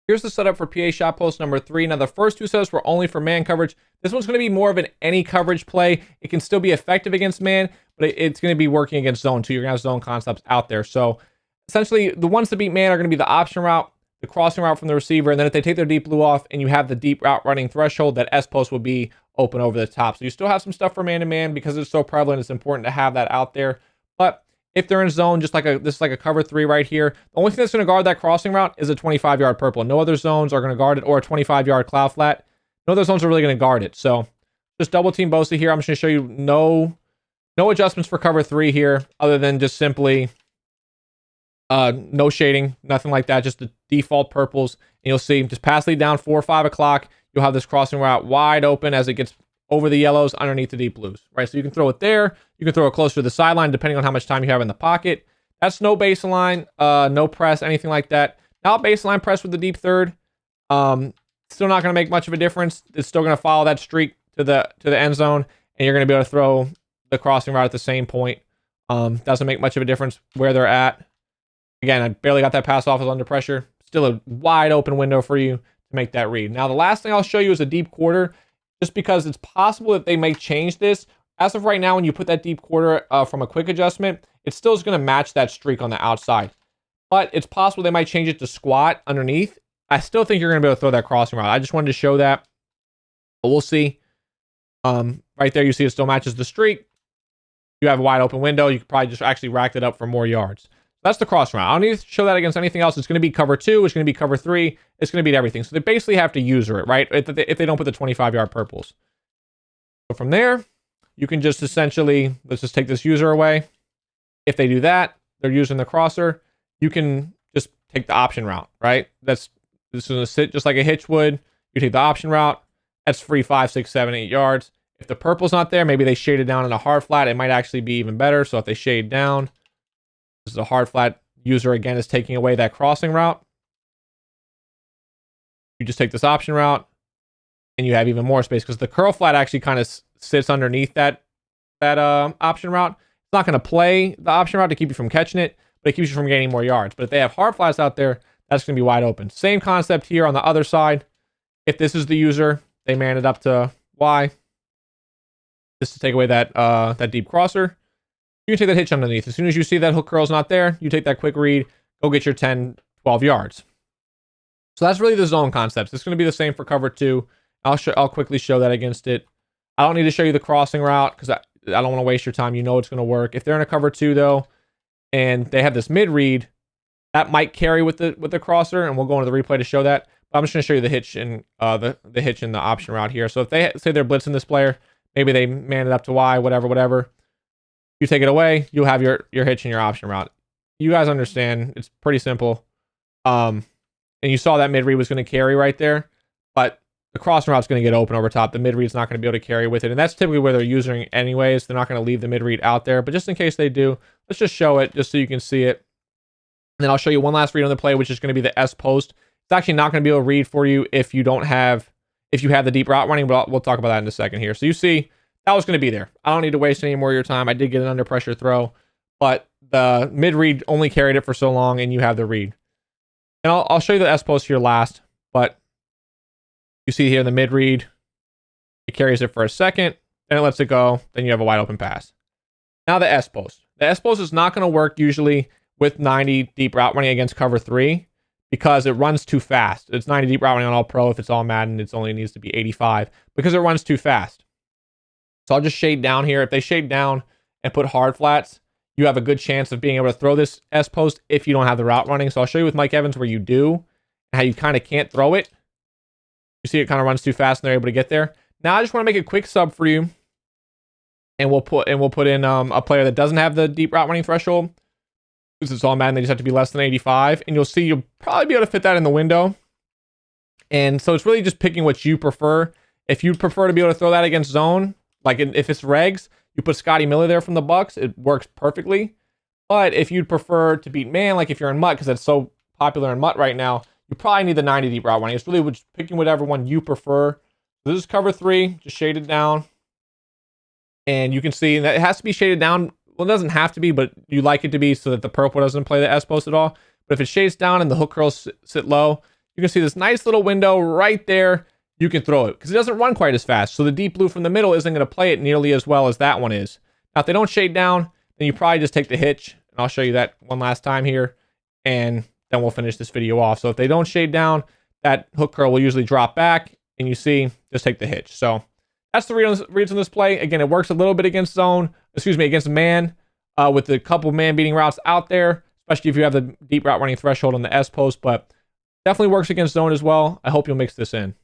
Here's the setup for PA shot post number 3. Now, the first two setups were only for man coverage. This one's going to be more of an any coverage play. It can still be effective against man, but it's going to be working against zone too. You're going to have zone concepts out there. So essentially, the ones that beat man are going to be the option route, the crossing route from the receiver, and then if they take their deep blue off and you have the deep route running threshold, that S post will be open over the top. So you still have some stuff for man-to-man because it's so prevalent. It's important to have that out there. But if they're in zone, this is like a cover 3 right here. The only thing that's going to guard that crossing route is a 25-yard purple. No other zones are going to guard it, or a 25-yard cloud flat. No other zones are really going to guard it. So just double team Bosa here. I'm just going to show you no adjustments for cover 3 here, other than just simply no shading, nothing like that. Just the default purples. And you'll see, just pass lead down 4 or 5 o'clock. You'll have this crossing route wide open as it gets over the yellows underneath the deep blues, right? So you can throw it there. You can throw it closer to the sideline, depending on how much time you have in the pocket. That's no baseline, no press, anything like that. Now baseline press with the deep third. Still not going to make much of a difference. It's still going to follow that streak to the end zone, and you're going to be able to throw the crossing route at the same point. Doesn't make much of a difference where they're at. Again, I barely got that pass off. I was under pressure. Still a wide open window for you to make that read. Now, the last thing I'll show you is a deep quarter, just because it's possible that they may change this. As of right now, when you put that deep quarter from a quick adjustment, it still is going to match that streak on the outside. But it's possible they might change it to squat underneath. I still think you're going to be able to throw that crossing route. I just wanted to show that. But we'll see. Right there, you see it still matches the streak. You have a wide open window. You could probably just actually rack it up for more yards. That's the cross route. I don't need to show that against anything else. It's going to be cover 2. It's going to be cover 3. It's going to beat everything. So they basically have to user it, right? If they don't put the 25-yard purples. So from there, you can just essentially, let's just take this user away. If they do that, they're using the crosser. You can just take the option route, right? This is going to sit just like a hitch would. You take the option route. That's free 5, 6, 7, 8 yards. If the purple's not there, maybe they shade it down in a hard flat. It might actually be even better. So if they shade down, this is a hard flat. User again is taking away that crossing route. You just take this option route, and you have even more space because the curl flat actually kind of sits underneath that option route. It's not going to play the option route to keep you from catching it, but it keeps you from gaining more yards. But if they have hard flats out there, that's going to be wide open. Same concept here on the other side. If this is the user, they man it up to Y. Just to take away that deep crosser. You can take that hitch underneath. As soon as you see that hook curl's not there, you take that quick read, go get your 10, 12 yards. So that's really the zone concepts. It's going to be the same for cover 2. I'll quickly show that against it. I don't need to show you the crossing route because I don't want to waste your time. You know it's going to work. If they're in a cover 2 though, and they have this mid read, that might carry with the crosser, and we'll go into the replay to show that. But I'm just going to show you the hitch and the hitch in the option route here. So if they say they're blitzing this player, maybe they man it up to Y, whatever. You take it away, you'll have your hitch and your option route. You guys understand. It's pretty simple. And you saw that mid read was going to carry right there, but the crossing route's going to get open over top. The mid read's not going to be able to carry with it, and that's typically where they're using anyways. They're not going to leave the mid read out there, but just in case they do, let's just show it just so you can see it. And then I'll show you one last read on the play, which is going to be the S post. It's actually not going to be able to read for you if you have the deep route running, but we'll talk about that in a second here. So you see, that was going to be there. I don't need to waste any more of your time. I did get an under pressure throw, but the mid read only carried it for so long, and you have the read. And I'll show you the S post here last, but you see here the mid read, it carries it for a second, then it lets it go, then you have a wide open pass. Now the S post. The S post is not going to work usually with 90 deep route running against cover 3 because it runs too fast. It's 90 deep route running on all pro. If it's all Madden, it only needs to be 85 because it runs too fast. So I'll just shade down here. If they shade down and put hard flats, you have a good chance of being able to throw this S post if you don't have the route running. So I'll show you with Mike Evans where you do and how you kind of can't throw it. You see it kind of runs too fast and they're able to get there. Now I just want to make a quick sub for you, and we'll put in a player that doesn't have the deep route running threshold. Because it's all Madden, they just have to be less than 85, and you'll see you'll probably be able to fit that in the window. And so it's really just picking what you prefer. If you prefer to be able to throw that against zone, like if it's regs, you put Scotty Miller there from the Bucks, it works perfectly. But if you'd prefer to beat man, like if you're in MUT, because it's so popular in MUT right now, you probably need the 90 deep route running. It's really just picking whatever one you prefer. This is cover 3, just shaded down. And you can see that it has to be shaded down. Well, it doesn't have to be, but you like it to be so that the purple doesn't play the S post at all. But if it shades down and the hook curls sit low, you can see this nice little window right there. You can throw it because it doesn't run quite as fast. So the deep blue from the middle isn't going to play it nearly as well as that one is. Now, if they don't shade down, then you probably just take the hitch. And I'll show you that one last time here. And then we'll finish this video off. So if they don't shade down, that hook curl will usually drop back. And you see, just take the hitch. So that's the reads on this play. Again, it works a little bit against against man with a couple man beating routes out there, especially if you have the deep route running threshold on the S post. But definitely works against zone as well. I hope you'll mix this in.